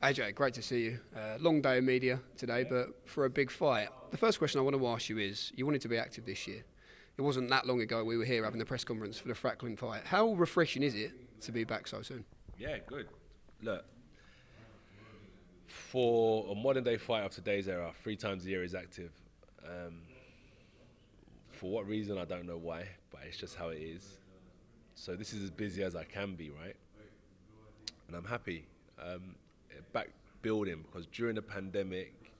AJ, great to see you. Long day of media today, but for a big fight. The first question I want to ask you is, you wanted to be active this year. It wasn't that long ago we were here having the press conference for the Franklin fight. How refreshing is it to be back so soon? Yeah, good. Look, for a modern day fighter of today's era, 3 times a year is active. For what reason, I don't know why, but it's just how it is. So this is as busy as I can be, right? And I'm happy. Back building, because during the pandemic,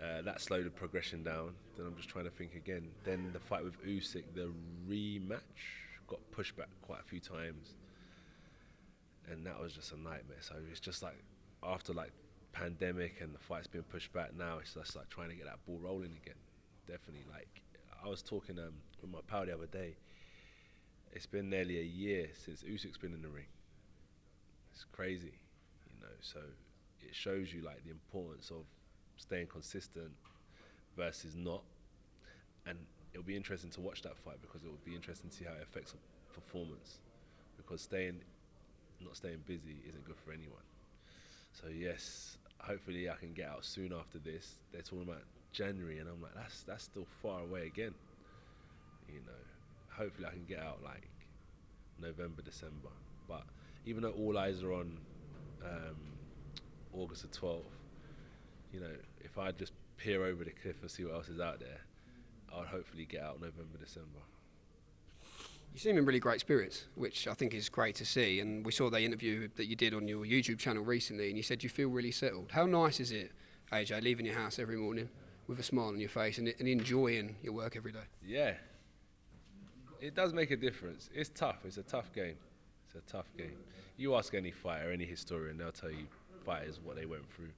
that slowed the progression down. Then I'm just trying to think again. Then the fight with Usyk, the rematch, got pushed back quite a few times. And that was just a nightmare. So it's just like, after like pandemic and the fight's been pushed back now, it's just like trying to get that ball rolling again. Definitely. Like, I was talking with my pal the other day. It's been nearly a year since Usyk's been in the ring. It's crazy, you know. So it shows you like the importance of staying consistent versus not. And it'll be interesting to watch that fight, because it will be interesting to see how it affects performance. Because not staying busy isn't good for anyone. So yes, hopefully I can get out soon after this. They're talking about January, and I'm like, that's still far away again. You know, hopefully I can get out like November, December. But even though all eyes are on August the 12th, you know, if I just peer over the cliff and see what else is out there, I'll hopefully get out November, December. You seem in really great spirits, which I think is great to see. And we saw the interview that you did on your YouTube channel recently, and you said you feel really settled. How nice is it, AJ, leaving your house every morning with a smile on your face and enjoying your work every day? Yeah, it does make a difference. It's tough. It's a tough game. It's a tough game. You ask any fighter, any historian, they'll tell you fighters what they went through.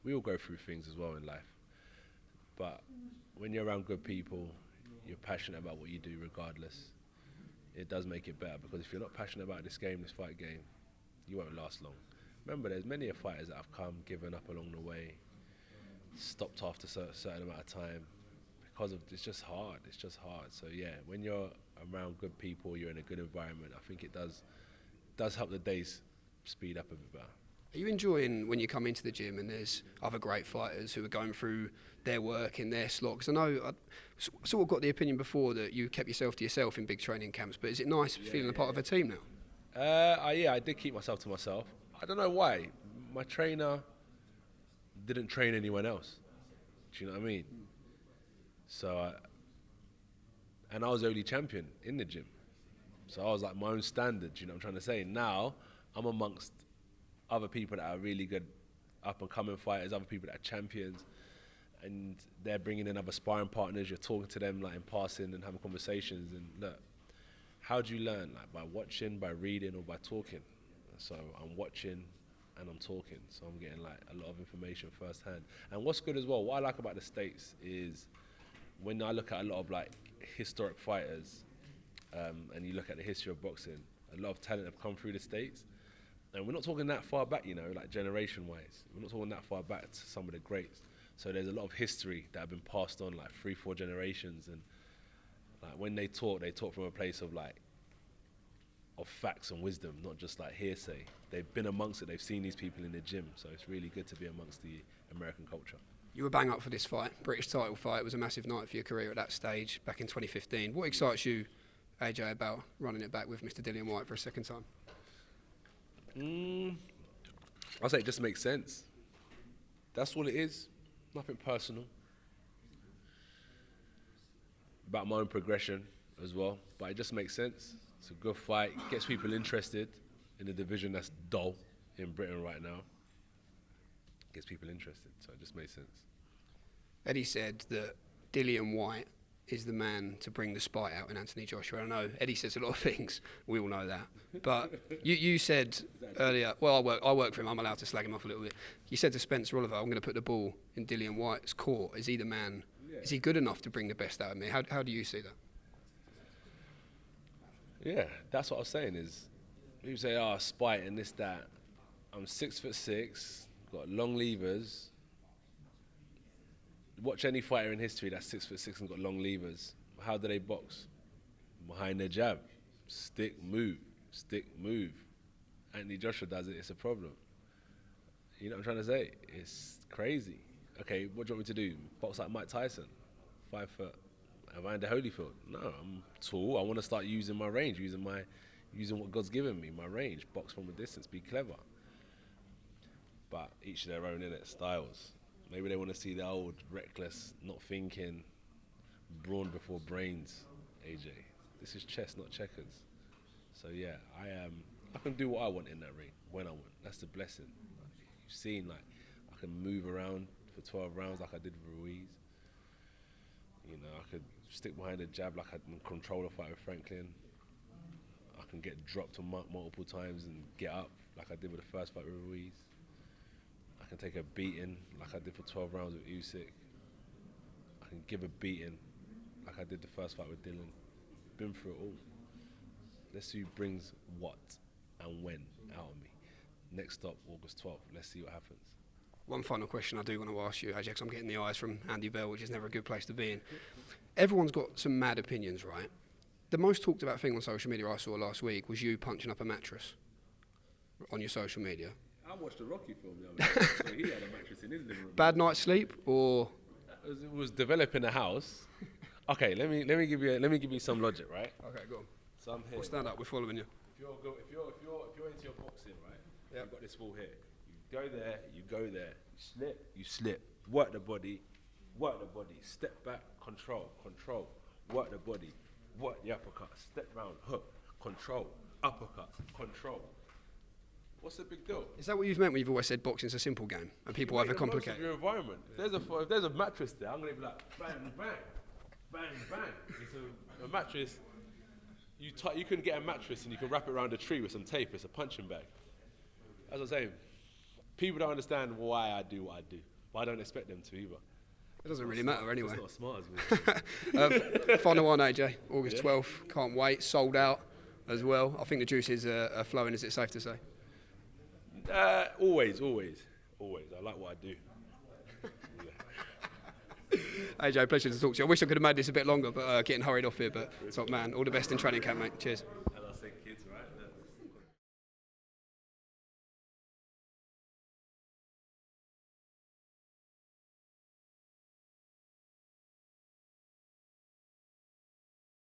We all go through things as well in life. But when you're around good people, you're passionate about what you do regardless. It does make it better, because if you're not passionate about this game, this fight game, you won't last long. Remember, there's many fighters that have come, given up along the way, stopped after a certain amount of time, because of it's just hard. It's just hard. So yeah, when you're around good people, you're in a good environment, I think it does help the days speed up a bit better. Are you enjoying when you come into the gym and there's other great fighters who are going through their work in their slot? Because I know I sort of got the opinion before that you kept yourself to yourself in big training camps, but is it nice feeling a part of a team now? I did keep myself to myself. I don't know why. My trainer didn't train anyone else. Do you know what I mean? So, and I was the only champion in the gym. So I was like my own standard, you know what I'm trying to say? Now, I'm amongst other people that are really good up-and-coming fighters, other people that are champions, and they're bringing in other sparring partners. You're talking to them like in passing and having conversations. And look, how do you learn? Like by watching, by reading, or by talking? So I'm watching and I'm talking. So I'm getting like a lot of information firsthand. And what's good as well, what I like about the States is when I look at a lot of like historic fighters, and you look at the history of boxing, a lot of talent have come through the States. And we're not talking that far back, you know, like generation-wise. We're not talking that far back to some of the greats. So there's a lot of history that have been passed on, like 3-4 generations. And like when they talk from a place of like, of facts and wisdom, not just like hearsay. They've been amongst it. They've seen these people in the gym. So it's really good to be amongst the American culture. You were bang up for this fight, British title fight. It was a massive night for your career at that stage back in 2015. What excites you, AJ, about running it back with Mr. Dillian White for a second time? I'll say it just makes sense. That's all it is. Nothing personal. About my own progression as well. But it just makes sense. It's a good fight. Gets people interested in a division that's dull in Britain right now. Gets people interested. So it just makes sense. Eddie said that Dillian White is the man to bring the spite out in Anthony Joshua. I know Eddie says a lot of things, we all know that. But you said earlier, well, I work for him, I'm allowed to slag him off a little bit. You said to Spencer Oliver, I'm going to put the ball in Dillian White's court. Is he the man? Yeah. Is he good enough to bring the best out of me? How do you see that? Yeah, that's what I was saying is, people say, spite and this, that. I'm 6'6", got long levers. Watch any fighter in history that's 6'6" and got long levers. How do they box? Behind their jab. Stick, move. Stick, move. Anthony Joshua does it, it's a problem. You know what I'm trying to say? It's crazy. Okay, what do you want me to do? Box like Mike Tyson, 5 foot, Evander Holyfield? No, I'm tall. I want to start using my range, using what God's given me, my range. Box from a distance, be clever. But each their own, innit, styles. Maybe they want to see the old, reckless, not thinking, brawn before brains, AJ. This is chess, not checkers. So yeah, I can do what I want in that ring, when I want. That's the blessing. You've seen, like, I can move around for 12 rounds like I did with Ruiz. You know, I could stick behind a jab like I can control a fight with Franklin. I can get dropped multiple times and get up like I did with the first fight with Ruiz. I can take a beating like I did for 12 rounds with Usyk. I can give a beating like I did the first fight with Dillian. Been through it all. Let's see who brings what and when out of me. Next stop, August 12th. Let's see what happens. One final question I do want to ask you, AJ, because I'm getting the eyes from Andy Bell, which is never a good place to be in. Everyone's got some mad opinions, right? The most talked about thing on social media I saw last week was you punching up a mattress on your social media. I watched a Rocky film the other day, so he had a mattress in his living room. Bad night's sleep, or? It was developing a house. Okay, let me give you some logic, right? Okay, go on. So I'm here. Well, stand up, we're following you. If you're into your boxing, right? Yep. You've got this wall here. You go there. You slip. Work the body. Step back, control. Work the body. Work the uppercut. Step round, hook, control, uppercut, control. What's the big deal? Is that what you've meant when you've always said boxing's a simple game and people overcomplicate it? Your environment. If there's a mattress there, I'm gonna be like bang, bang, bang, bang. It's a mattress. You can get a mattress and you can wrap it around a tree with some tape. It's a punching bag. As I was saying, people don't understand why I do what I do, but I don't expect them to either. It doesn't really matter anyway. It's not smart as me. Final one, AJ, August 12th. Can't wait. Sold out as well. I think the juices are flowing. Is it safe to say? Always. I like what I do. AJ, pleasure to talk to you. I wish I could have made this a bit longer, but getting hurried off here. But top man, all the best in training camp, mate. Cheers.